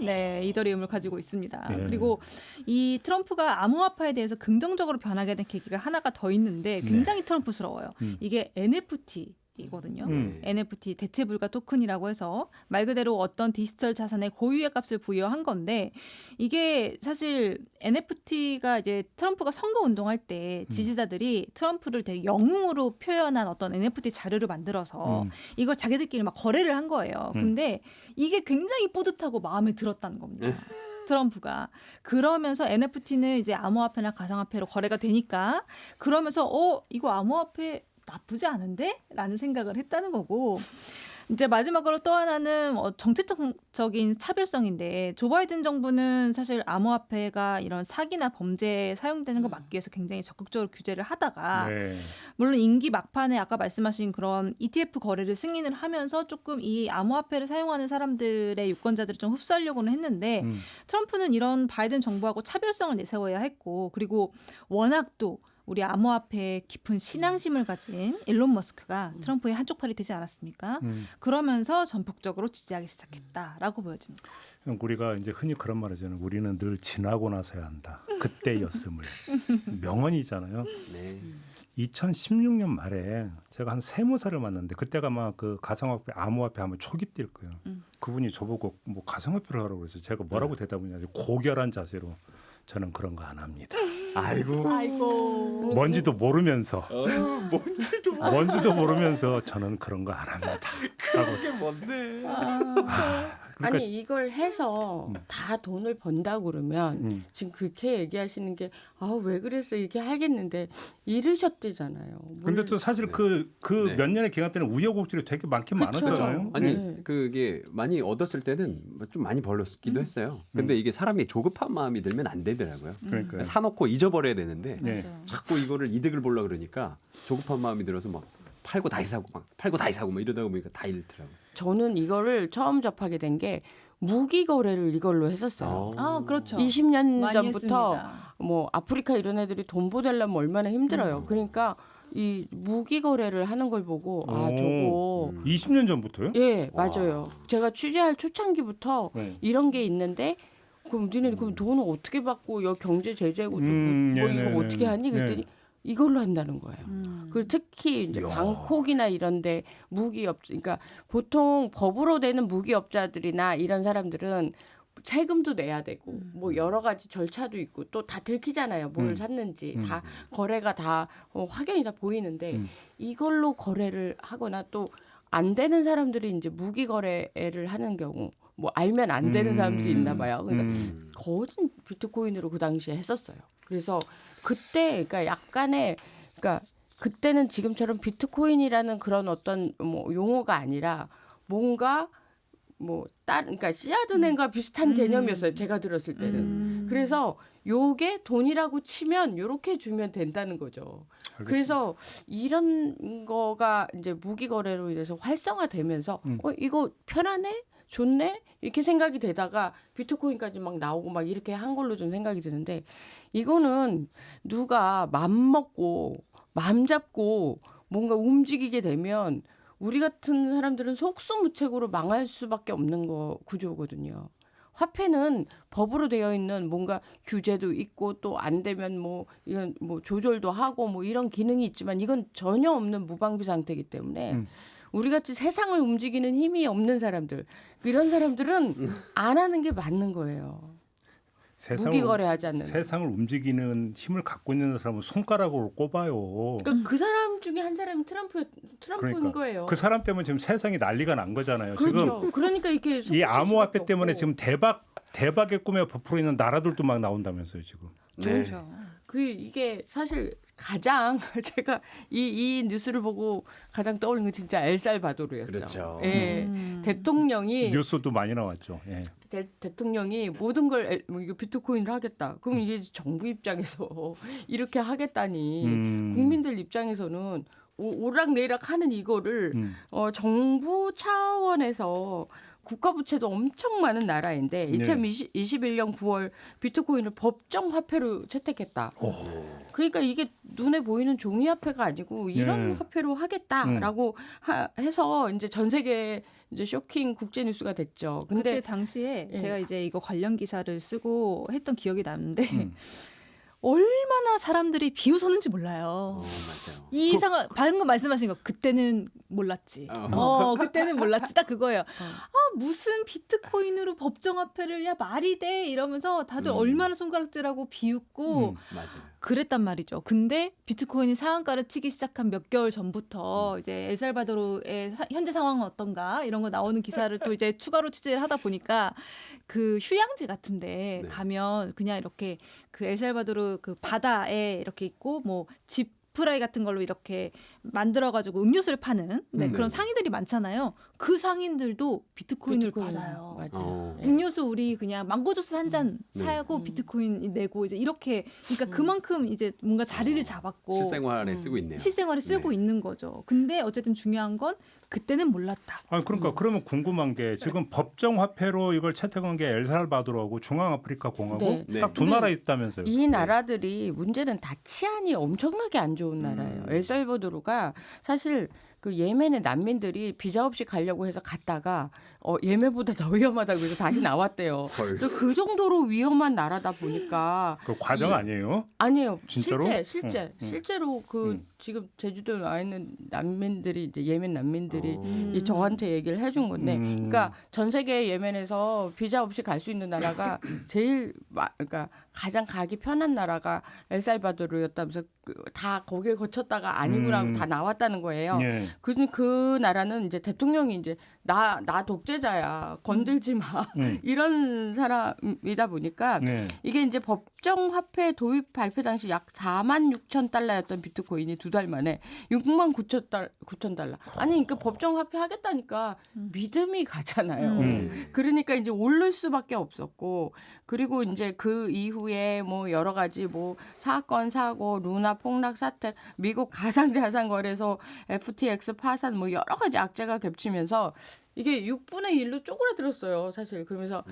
이더리움을 가지고 있습니다. 그리고 이 트럼프가 암호화폐에 대해서 긍정적으로 변하게 된 계기가 하나가 더 있는데 굉장히 트럼프스러워요. 이게 NFT. 이거든요. NFT 대체불가 토큰이라고 해서 말 그대로 어떤 디지털 자산의 고유의 값을 부여한 건데 이게 사실 NFT가 이제 트럼프가 선거 운동할 때 지지자들이 트럼프를 되게 영웅으로 표현한 어떤 NFT 자료를 만들어서 이걸 자기들끼리 막 거래를 한 거예요. 근데 이게 굉장히 뿌듯하고 마음에 들었다는 겁니다. 트럼프가. 그러면서 NFT는 이제 암호화폐나 가상화폐로 거래가 되니까 그러면서 이거 암호화폐 나쁘지 않은데? 라는 생각을 했다는 거고, 이제 마지막으로 또 하나는 정책적인 차별성인데 조 바이든 정부는 사실 암호화폐가 이런 사기나 범죄에 사용되는 거 막기 위해서 굉장히 적극적으로 규제를 하다가 물론 임기 막판에 아까 말씀하신 그런 ETF 거래를 승인을 하면서 조금 이 암호화폐를 사용하는 사람들의 유권자들을 좀 흡수하려고는 했는데 트럼프는 이런 바이든 정부하고 차별성을 내세워야 했고, 그리고 워낙 또 우리 암호화폐에 깊은 신앙심을 가진 일론 머스크가 트럼프의 한쪽 팔이 되지 않았습니까? 그러면서 전폭적으로 지지하기 시작했다라고 보여집니다. 우리가 이제 흔히 그런 말 하잖아요. 우리는 늘 지나고 나서야 한다. 그때였음을. 명언이잖아요. 네. 2016년 말에 제가 한 세무사를 만났는데 그때가 아마 그 가상화폐 암호화폐 하면 초기 때일 거예요. 그분이 저보고 뭐 가상화폐를 하라고 그래서 제가 뭐라고 대답했냐면 고결한 자세로 저는 그런 거 안 합니다. 아이고. 뭔지도 모르면서 뭔지도 모르면서 저는 그런 거 안 합니다. 그게 뭔데? 그러니까 아니 이걸 해서 다 돈을 번다고 그러면 지금 그렇게 얘기하시는 게 왜 그랬어 이렇게 하겠는데 이르셨대잖아요. 근데 또 사실 그 네. 몇 년의 기간 때는 우여곡절이 되게 많긴 그쵸. 많았잖아요. 아니 네. 그게 많이 얻었을 때는 좀 많이 벌었기도 했어요. 근데 이게 사람이 조급한 마음이 들면 안 되더라고요. 그러니까요. 사놓고 잊어버려야 되는데 네. 자꾸 이거를 이득을 보려 그러니까 조급한 마음이 들어서 막 팔고 다시 사고 막 팔고 다시 사고 막 이러다 보니까 다 잃더라고요. 저는 이거를 처음 접하게 된 게 무기 거래를 이걸로 했었어요. 아, 그렇죠. 20년 많이 전부터 했습니다. 뭐 아프리카 이런 애들이 돈 보내려면 얼마나 힘들어요. 그러니까 이 무기 거래를 하는 걸 보고 저거 20년 전부터요? 예 맞아요. 제가 취재할 초창기부터 네. 이런 게 있는데 그럼 니네 그럼 돈을 어떻게 받고 여 경제 제재고 뭐 이거 어떻게 하니 그랬더니 이걸로 한다는 거예요. 그리고 특히 이제 방콕이나 이런데 무기업, 그러니까 보통 법으로 되는 무기업자들이나 이런 사람들은 세금도 내야 되고 뭐 여러 가지 절차도 있고 또 다 들키잖아요. 뭘 샀는지 다 거래가 다 확연히 다 보이는데 이걸로 거래를 하거나 또 안 되는 사람들이 이제 무기 거래를 하는 경우 뭐 알면 안 되는 사람들이 있나 봐요. 그러니까 거진 비트코인으로 그 당시에 했었어요. 그래서 그때 그러니까 약간의 그러니까 그때는 지금처럼 비트코인이라는 그런 어떤 뭐 용어가 아니라 뭔가 뭐 그러니까 씨앗은행과 비슷한 개념이었어요. 제가 들었을 때는. 그래서 요게 돈이라고 치면 요렇게 주면 된다는 거죠. 그래서 이런 거가 이제 무기 거래로 인해서 활성화되면서 이거 편하네? 좋네? 이렇게 생각이 되다가 비트코인까지 막 나오고 막 이렇게 한 걸로 좀 생각이 드는데 이거는 누가 맘 먹고 맘 잡고 뭔가 움직이게 되면 우리 같은 사람들은 속수무책으로 망할 수밖에 없는 거 구조거든요. 화폐는 법으로 되어 있는 뭔가 규제도 있고 또 안 되면 뭐 이건 뭐 조절도 하고 뭐 이런 기능이 있지만 이건 전혀 없는 무방비 상태이기 때문에 우리 같이 세상을 움직이는 힘이 없는 사람들 이런 사람들은 안 하는 게 맞는 거예요. 무기 거래하지 않는. 세상을 움직이는 힘을 갖고 있는 사람은 손가락으로 꼽아요. 그러니까 그 사람 중에 한 사람이 트럼프인 그러니까 거예요. 그 사람 때문에 지금 세상이 난리가 난 거잖아요. 그렇죠. 지금 그러니까 이렇게 이 암호화폐 때문에 없고. 지금 대박의 꿈에 부풀어 있는 나라들도 막 나온다면서요 지금. 그렇죠. 이게 사실 가장 제가 이 뉴스를 보고 가장 떠오르는 건 진짜 엘살바도르였죠. 그렇죠. 예. 대통령이 뉴스도 많이 나왔죠. 예. 대통령이 모든 걸 뭐 이거 비트코인을 하겠다. 그럼 이게 정부 입장에서 이렇게 하겠다니 국민들 입장에서는 오락내락 하는 이거를 정부 차원에서 국가부채도 엄청 많은 나라인데 네. 2021년 9월 비트코인을 법정 화폐로 채택했다. 그러니까 이게 눈에 보이는 종이 화폐가 아니고 이런 화폐로 하겠다라고 해서 이제 전 세계 이제 쇼킹 국제 뉴스가 됐죠. 그때 근데 당시에 예. 제가 이제 이거 관련 기사를 쓰고 했던 기억이 나는데 얼마나 사람들이 비웃었는지 몰라요. 맞아요. 이 상황 방금 말씀하신 거 그때는 몰랐지. 그때는 몰랐지. 딱 그거예요. 무슨 비트코인으로 법정화폐를 야 말이 돼 이러면서 다들 얼마나 손가락질하고 비웃고 맞아요. 그랬단 말이죠. 근데 비트코인이 상한가를 치기 시작한 몇 개월 전부터 이제 엘살바도르의 현재 상황은 어떤가 이런 거 나오는 기사를 또 이제 추가로 취재를 하다 보니까 그 휴양지 같은데 가면 그냥 이렇게 그 엘살바도르 그 바다에 이렇게 있고 뭐 집 프라이 같은 걸로 이렇게 만들어가지고 음료수를 파는 그런 상인들이 많잖아요. 그 상인들도 비트코인을 비트코인. 받아요. 맞아요. 예. 음료수 우리 그냥 망고 주스 한 잔 네. 사고 비트코인 내고 이제 이렇게 그러니까 그만큼 이제 뭔가 자리를 잡았고 실생활에 쓰고 있네요. 실생활에 쓰고 네. 있는 거죠. 근데 어쨌든 중요한 건 그때는 몰랐다. 아니 그러니까 그러면 궁금한 게 지금 법정 화폐로 이걸 채택한 게 엘살바도르하고 중앙아프리카 공화국 네. 네. 딱 두 근데 나라 있다면서요. 이 나라들이 문제는 다 치안이 엄청나게 안 좋은 나라예요. 엘살바도르가 사실 그 예멘의 난민들이 비자 없이 가려고 해서 갔다가 예멘보다 더 위험하다고 해서 다시 나왔대요. 헐. 그래서 그 정도로 위험한 나라다 보니까 그 과정 아니에요? 아니에요. 진짜로? 실제로 그 지금 제주도에 와 있는 난민들이 이제 예멘 난민들이 어. 저한테 얘기를 해준 건데, 그러니까 전 세계 예멘에서 비자 없이 갈 수 있는 나라가 제일 그러니까 가장 가기 편한 나라가 엘살바도르였다면서 다 거길 거쳤다가 아니구나 하고 다 나왔다는 거예요. 예. 그 나라는 이제 대통령이 이제 나 독재자야 건들지 마 이런 사람이다 보니까 네. 이게 이제 법정 화폐 도입 발표 당시 약 46,000달러였던 비트코인이 2달 만에 69,000달러. 아니 그러니까 법정 화폐 하겠다니까 믿음이 가잖아요. 그러니까 이제 오를 수밖에 없었고 그리고 이제 그 이후에 뭐 여러 가지 뭐 사건 사고 루나 폭락 사태 미국 가상자산 거래소 FTX 파산 뭐 여러 가지 악재가 겹치면서 이게 6분의 1로 쪼그라들었어요, 사실. 그러면서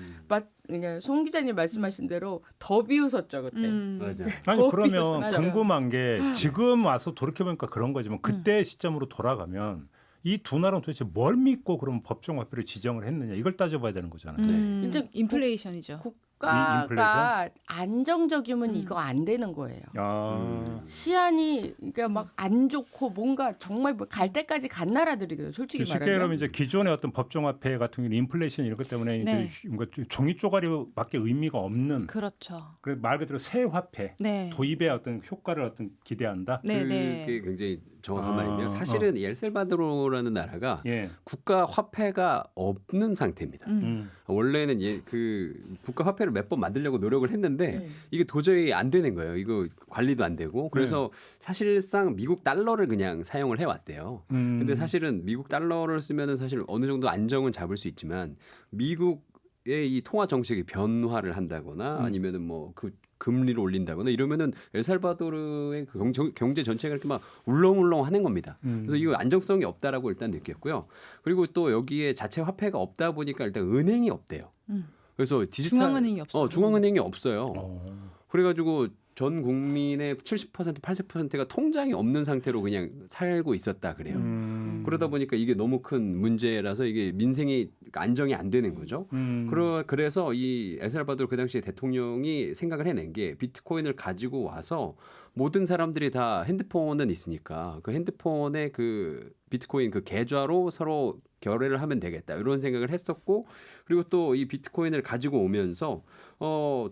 그러니까 송 기자님 말씀하신 대로 더 비웃었죠, 그때. 맞아. 아니 더 그러면 비웃었어요. 궁금한 게 지금 와서 돌이켜보니까 그런 거지만 그때 시점으로 돌아가면 이 두 나라는 도대체 뭘 믿고 그럼 법정 화폐를 지정을 했느냐 이걸 따져봐야 되는 거잖아요. 이제 인플레이션이죠. 국가가 안정적이면 이거 안 되는 거예요. 아. 시안이 그러니까 막 안 좋고 뭔가 정말 뭐갈 때까지 간 나라들이거든요. 솔직히 쉽게 말하면. 그러면 이제 기존의 어떤 법정 화폐 같은 경우는 인플레이션 이런 것 때문에 네. 이제 뭔가 종이 쪼가리밖에 의미가 없는 그렇죠. 그래서 말 그대로 새 화폐 네. 도입의 어떤 효과를 어떤 기대한다. 네, 그게 네. 굉장히 정확한 아, 말이에요. 사실은 이 엘살바도르라는 나라가 예. 국가 화폐가 없는 상태입니다. 원래는 그 국가 화폐를 몇 번 만들려고 노력을 했는데 이게 도저히 안 되는 거예요. 이거 관리도 안 되고 그래서 사실상 미국 달러를 그냥 사용을 해왔대요. 근데 사실은 미국 달러를 쓰면은 사실 어느 정도 안정은 잡을 수 있지만 미국의 이 통화 정책이 변화를 한다거나 아니면은 뭐 그 금리를 올린다거나 이러면은 엘살바도르의 그 경제 전체가 이렇게 막 울렁울렁 하는 겁니다. 그래서 이거 안정성이 없다라고 일단 느꼈고요. 그리고 또 여기에 자체 화폐가 없다 보니까 일단 은행이 없대요. 그래서 디지털 중앙은행이 없어요. 중앙은행이 없어요. 그래가지고 전 국민의 70% 80%가 통장이 없는 상태로 그냥 살고 있었다 그래요. 그러다 보니까 이게 너무 큰 문제라서 이게 민생이 안정이 안 되는 거죠. 그래서 이 엘살바도르 그 당시에 대통령이 생각을 해낸 게 비트코인을 가지고 와서 모든 사람들이 다 핸드폰은 있으니까 그 핸드폰에 그 비트코인 그 계좌로 서로 결례를 하면 되겠다 이런 생각을 했었고 그리고 또 이 비트코인을 가지고 오면서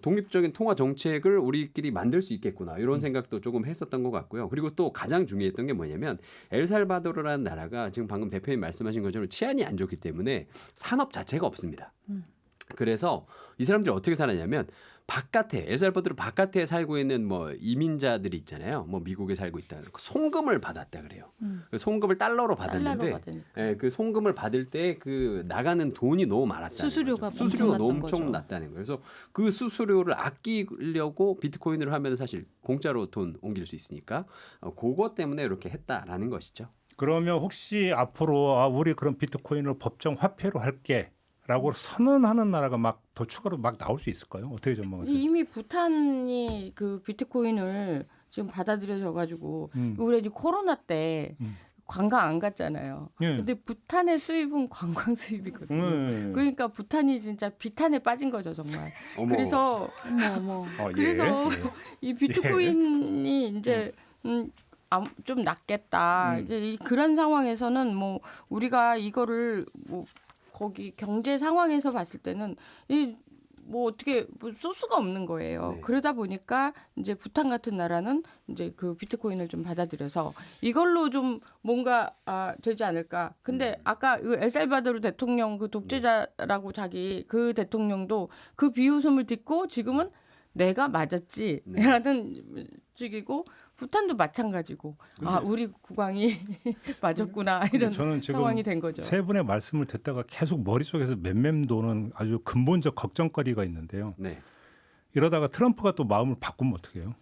독립적인 통화 정책을 우리끼리 만들 수 있겠구나 이런 생각도 조금 했었던 것 같고요. 그리고 또 가장 중요했던 게 뭐냐면 엘살바도르라는 나라가 지금 방금 대표님 말씀하신 것처럼 치안이 안 좋기 때문에 산업 자체가 없습니다. 그래서 이 사람들이 어떻게 살았냐면 바깥에 엘살바도르 바깥에 살고 있는 뭐 이민자들이 있잖아요. 뭐 미국에 살고 있다. 송금을 받았다 그래요. 그 송금을 달러로 받았는데, 받으니까. 예, 그 송금을 받을 때 그 나가는 돈이 너무 많았다는 수수료가 거죠. 수수료가 엄청났던 엄청 거죠. 났다는 거예요. 그래서 그 수수료를 아끼려고 비트코인으로 하면 사실 공짜로 돈 옮길 수 있으니까 그것 때문에 이렇게 했다라는 것이죠. 그러면 혹시 앞으로 우리 그런 비트코인을 법정 화폐로 할게. 라고 선언하는 나라가 막 더 추가로 막 나올 수 있을까요? 어떻게 전망하세요? 이미 부탄이 그 비트코인을 지금 받아들여져 가지고 우리 이제 코로나 때 관광 안 갔잖아요. 예. 근데 부탄의 수입은 관광 수입이거든요. 그러니까 부탄이 진짜 비탄에 빠진 거죠, 정말. 어머. 그래서 어머. 그래서 이 비트코인이 이제 좀 낫겠다. 이제 그런 상황에서는 뭐 우리가 이거를 뭐 거기 경제 상황에서 봤을 때는 뭐 어떻게 뭐 소스가 없는 거예요. 네. 그러다 보니까 이제 부탄 같은 나라는 이제 그 비트코인을 좀 받아들여서 이걸로 좀 뭔가 되지 않을까. 근데 아까 그 엘살바도르 대통령 그 독재자라고 자기 그 대통령도 그 비웃음을 듣고 지금은 내가 맞았지라는 쪽이고 부탄도 마찬가지고 아 우리 국왕이 맞았구나 이런 저는 지금 상황이 된 거죠. 세 분의 말씀을 듣다가 계속 머릿속에서 맴맴도는 아주 근본적 걱정거리가 있는데요. 네. 이러다가 트럼프가 또 마음을 바꾸면 어떻게 해요?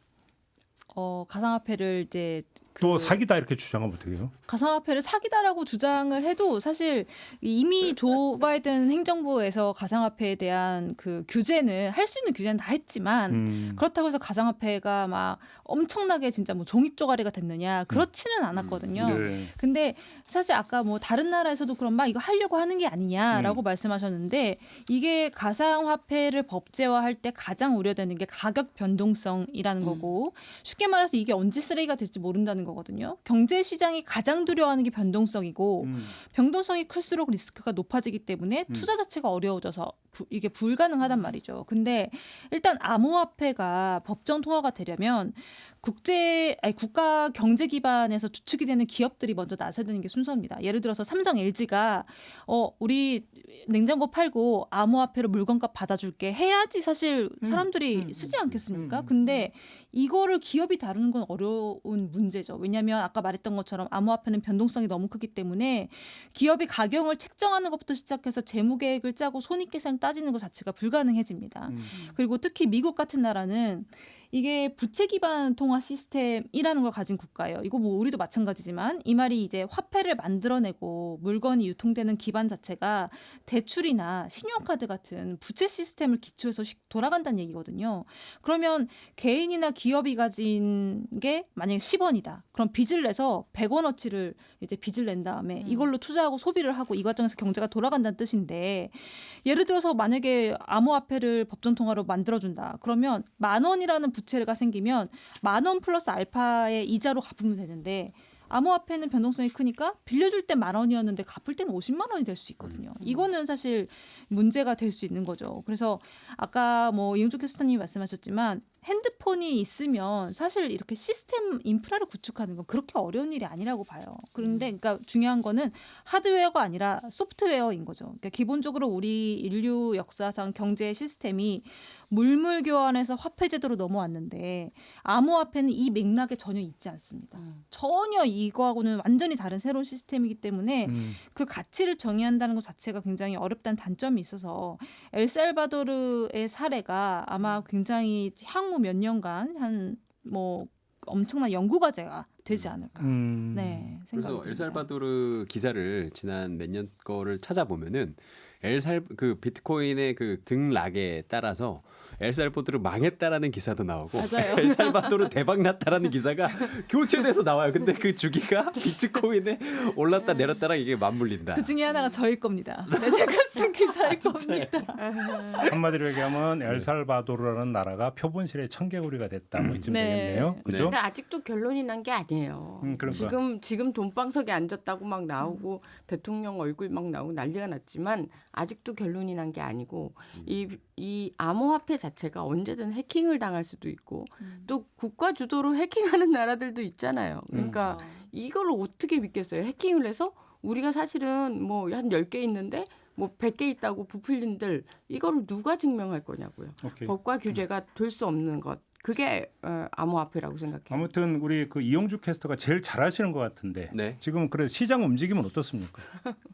가상화폐를 이제 또 사기다 이렇게 주장하면 어떻게 해요? 가상화폐를 사기다라고 주장을 해도 사실 이미 조 바이든 행정부에서 가상화폐에 대한 그 규제는 할 수 있는 규제는 다 했지만 그렇다고 해서 가상화폐가 막 엄청나게 진짜 뭐 종이 쪼가리가 됐느냐 그렇지는 않았거든요. 네. 근데 사실 아까 뭐 다른 나라에서도 그럼 막 이거 하려고 하는 게 아니냐라고 말씀하셨는데 이게 가상화폐를 법제화할 때 가장 우려되는 게 가격 변동성이라는 거고 쉽게 말해서 이게 언제 쓰레기가 될지 모른다는 거거든요. 경제 시장이 가장 두려워하는 게 변동성이고 변동성이 클수록 리스크가 높아지기 때문에 투자 자체가 어려워져서 이게 불가능하단 말이죠. 근데 일단 암호화폐가 법정 통화가 되려면 국가 경제 기반에서 주축이 되는 기업들이 먼저 나서야 되는 게 순서입니다. 예를 들어서 삼성, LG가 우리 냉장고 팔고 암호화폐로 물건값 받아줄게 해야지 사실 사람들이 쓰지 않겠습니까? 근데 이거를 기업이 다루는 건 어려운 문제죠. 왜냐하면 아까 말했던 것처럼 암호화폐는 변동성이 너무 크기 때문에 기업이 가격을 책정하는 것부터 시작해서 재무계획을 짜고 손익계산을 따지는 것 자체가 불가능해집니다. 그리고 특히 미국 같은 나라는 이게 부채 기반 통화 시스템이라는 걸 가진 국가예요. 이거 뭐 우리도 마찬가지지만 이 말이 이제 화폐를 만들어내고 물건이 유통되는 기반 자체가 대출이나 신용카드 같은 부채 시스템을 기초해서 돌아간다는 얘기거든요. 그러면 개인이나 기업이 가진 게 만약에 10원이다. 그럼 빚을 내서 100원어치를 이제 빚을 낸 다음에 이걸로 투자하고 소비를 하고 이 과정에서 경제가 돌아간다는 뜻인데 예를 들어서 만약에 암호화폐를 법정 통화로 만들어준다. 그러면 10,000원이라는 부채가 생기면 10,000원 플러스 알파의 이자로 갚으면 되는데 암호화폐는 변동성이 크니까 빌려줄 때 10,000원이었는데 갚을 때는 50만 원이 될 수 있거든요. 이거는 사실 문제가 될 수 있는 거죠. 그래서 아까 뭐 이용주 캐스터님이 말씀하셨지만 핸드폰이 있으면 사실 이렇게 시스템 인프라를 구축하는 건 그렇게 어려운 일이 아니라고 봐요. 그런데 그러니까 중요한 거는 하드웨어가 아니라 소프트웨어인 거죠. 그러니까 기본적으로 우리 인류 역사상 경제 시스템이 물물 교환에서 화폐 제도로 넘어왔는데 암호화폐는 이 맥락에 전혀 있지 않습니다. 전혀 이거하고는 완전히 다른 새로운 시스템이기 때문에 그 가치를 정의한다는 것 자체가 굉장히 어렵다는 단점이 있어서 엘살바도르의 사례가 아마 굉장히 향후 몇 년간 한 뭐 엄청난 연구 과제가 되지 않을까. 네, 생각이 그래서 듭니다. 엘살바도르 기사를 지난 몇 년 거를 찾아보면은 그 비트코인의 그 등락에 따라서 엘살바도르 망했다라는 기사도 나오고 맞아요. 엘살바도르 대박 났다라는 기사가 교체돼서 나와요. 근데 그 주기가 비트코인에 올랐다 내렸다랑 이게 맞물린다. 그 중에 하나가 저일 겁니다. 네, 제가 쓴 기사일 겁니다. 한마디로 얘기하면 엘살바도르라는 나라가 표본실의 청개구리가 됐다. 뭐 이쯤 네. 되겠네요. 그죠? 근데 아직도 결론이 난 게 아니에요. 그러니까. 지금 돈방석에 앉았다고 막 나오고 대통령 얼굴 막 나오고 난리가 났지만 아직도 결론이 난 게 아니고 이 암호화폐 자체가 언제든 해킹을 당할 수도 있고 또 국가 주도로 해킹하는 나라들도 있잖아요. 그러니까 이걸 어떻게 믿겠어요? 해킹을 해서 우리가 사실은 뭐 한 10개 있는데 뭐 100개 있다고 부풀린들 이거를 누가 증명할 거냐고요. 오케이. 법과 규제가 될 수 없는 것. 그게 암호화폐라고 생각해요. 아무튼 우리 그 이용주 캐스터가 제일 잘하시는 것 같은데 네. 지금 그래 시장 움직임은 어떻습니까?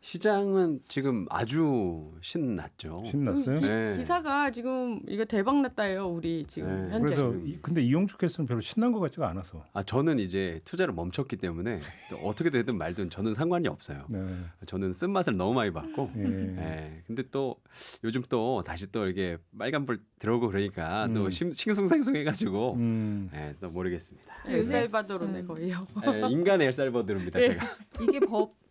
시장은 지금 아주 신났죠. 신났어요? 네. 기사가 지금 이거 대박 났다예요. 우리 지금 네. 현재. 그래서 근데 이용주 캐스터는 별로 신난 것 같지가 않아서. 저는 이제 투자를 멈췄기 때문에 또 어떻게 되든 말든 저는 상관이 없어요. 네. 저는 쓴맛을 너무 많이 봤고. 예. 예. 근데 또 요즘 또 다시 또 이렇게 빨간불 들어오고 그러니까 또 싱숭생숭해가지고 예, 또 모르겠습니다. 엘살바도르네 거의요. 예, 인간 엘살바도르입니다 제가. 이게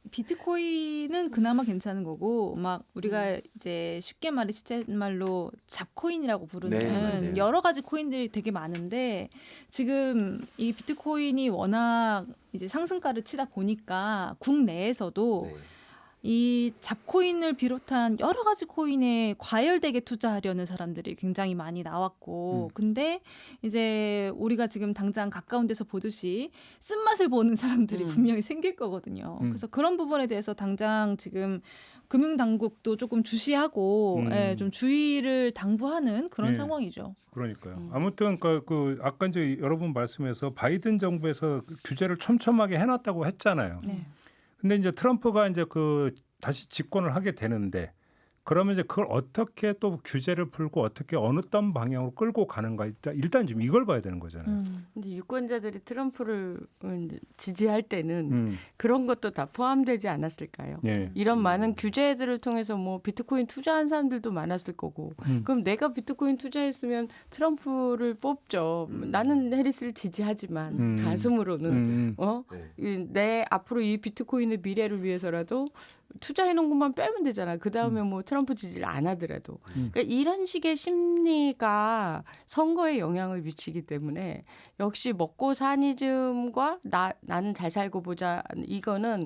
비트코인은 그나마 괜찮은 거고 막 우리가 이제 쉽게 말해 실제말로 잡코인이라고 부르는 네, 맞아요. 여러 가지 코인들이 되게 많은데 지금 이 비트코인이 워낙 이제 상승가를 치다 보니까 국내에서도 네. 이 잡코인을 비롯한 여러 가지 코인에 과열되게 투자하려는 사람들이 굉장히 많이 나왔고, 근데 이제 우리가 지금 당장 가까운 데서 보듯이 쓴맛을 보는 사람들이 분명히 생길 거거든요. 그래서 그런 부분에 대해서 당장 지금 금융당국도 조금 주시하고 좀 주의를 당부하는 그런 예. 상황이죠. 그러니까요. 아무튼 아까 이제 여러분 말씀에서 바이든 정부에서 그 규제를 촘촘하게 해놨다고 했잖아요. 네. 근데 이제 트럼프가 이제 다시 집권을 하게 되는데 그러면 이제 그걸 어떻게 또 규제를 풀고 어떻게 어떤 방향으로 끌고 가는가 일단 지금 이걸 봐야 되는 거잖아요. 근데 유권자들이 트럼프를 지지할 때는 그런 것도 다 포함되지 않았을까요? 예. 이런 많은 규제들을 통해서 뭐 비트코인 투자한 사람들도 많았을 거고, 그럼 내가 비트코인 투자했으면 트럼프를 뽑죠. 나는 해리스를 지지하지만 가슴으로는 내 앞으로 이 비트코인의 미래를 위해서라도 투자해놓은 것만 빼면 되잖아. 그 다음에 뭐 트럼프 지지를 안 하더라도. 그러니까 이런 식의 심리가 선거에 영향을 미치기 때문에 역시 먹고 사니즘과 나는 잘 살고 보자, 이거는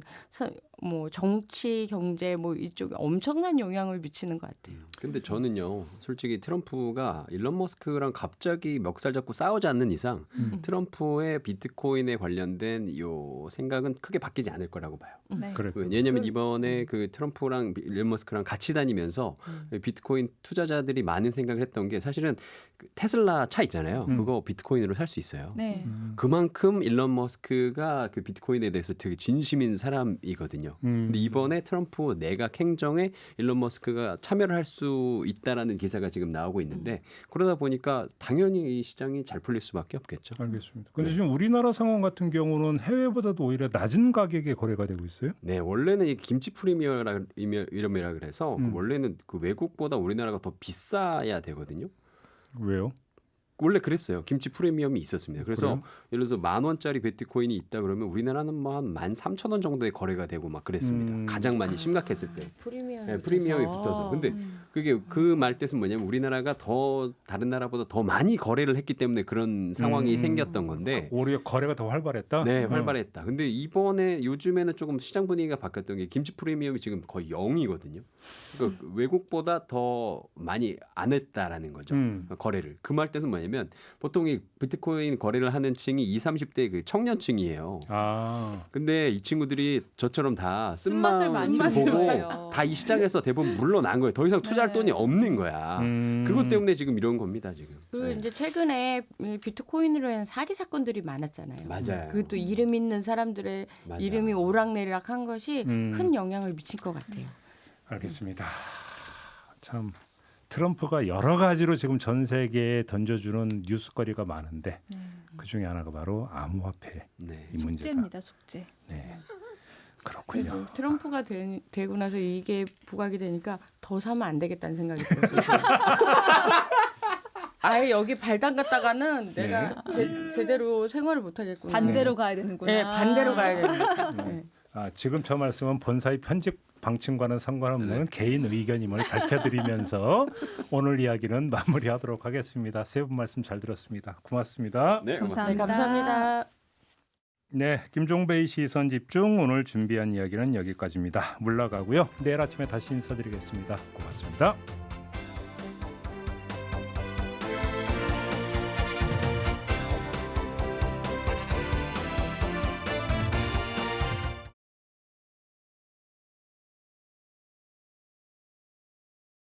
뭐 정치, 경제 뭐 이쪽에 엄청난 영향을 미치는 것 같아요. 근데 저는요, 솔직히 트럼프가 일론 머스크랑 갑자기 멱살 잡고 싸우지 않는 이상 트럼프의 비트코인에 관련된 요 생각은 크게 바뀌지 않을 거라고 봐요. 네. 그래. 왜냐하면 이번에 그 트럼프랑 일론 머스크랑 같이 다니면서 비트코인 투자자들이 많은 생각을 했던 게 사실은 그 테슬라 차 있잖아요. 그거 비트코인으로 살 수 있어요. 네. 그만큼 일론 머스크가 그 비트코인에 대해서 되게 진심인 사람이거든요. 근데 이번에 트럼프 내각 행정에 일론 머스크가 참여를 할 수 있다라는 기사가 지금 나오고 있는데 그러다 보니까 당연히 이 시장이 잘 풀릴 수밖에 없겠죠. 알겠습니다. 근데 지금 우리나라 상황 같은 경우는 해외보다도 오히려 낮은 가격에 거래가 되고 있어요? 네, 원래는 이 김치 프리미엄이라 그래서 원래는 그 외국보다 우리나라가 더 비싸야 되거든요. 왜요? 원래 그랬어요. 김치 프리미엄이 있었습니다. 그래서 그래요? 예를 들어서 10,000원짜리 비트코인이 있다 그러면 우리나라는 뭐 한 13,000원 정도에 거래가 되고 막 그랬습니다. 가장 많이 심각했을 때. 프리미엄. 네, 프리미엄이 붙어서. 근데 그게 그 말뜻은 뭐냐면 우리나라가 더 다른 나라보다 더 많이 거래를 했기 때문에 그런 상황이 생겼던 건데 오히려 거래가 더 활발했다? 네, 활발했다. 근데 이번에 요즘에는 조금 시장 분위기가 바뀌었던 게 김치 프리미엄이 지금 거의 0이거든요. 그러니까 외국보다 더 많이 안 했다라는 거죠. 거래를. 그 말뜻은 뭐냐면 보통 이 비트코인 거래를 하는 층이 20, 30대 그 청년층이에요. 아. 근데 이 친구들이 저처럼 다 쓴맛을 많이 쓴맛을 보고 봐요. 다 이 시장에서 대부분 물러난 거예요. 더 이상 투자할 돈이 없는 거야. 그것 때문에 지금 이런 겁니다, 지금. 그리고 네. 이제 최근에 비트코인으로 한 사기 사건들이 많았잖아요. 맞아요. 그것도 이름 있는 사람들의 맞아. 이름이 오락내리락 한 것이 큰 영향을 미칠 것 같아요. 알겠습니다. 참 트럼프가 여러 가지로 지금 전 세계에 던져주는 뉴스거리가 많은데 그 중에 하나가 바로 암호화폐 네. 이 문제다. 숙제입니다, 숙제. 네, 그렇군요. 그리고 트럼프가 되고 나서 이게 부각이 되니까 더 사면 안 되겠다는 생각이 들어요. 아예 여기 발 담갔다가는 내가 제대로 생활을 못 하겠구나. 반대로 가야 되는구나. 네, 반대로 가야 됩니다. 네. 지금 저 말씀은 본사의 편집 방침과는 상관없는 개인 의견임을 밝혀드리면서 오늘 이야기는 마무리하도록 하겠습니다. 세 분 말씀 잘 들었습니다. 고맙습니다. 네, 고맙습니다. 네, 감사합니다. 네, 김종배의 시선 집중 오늘 준비한 이야기는 여기까지입니다. 물러가고요. 내일 아침에 다시 인사드리겠습니다. 고맙습니다.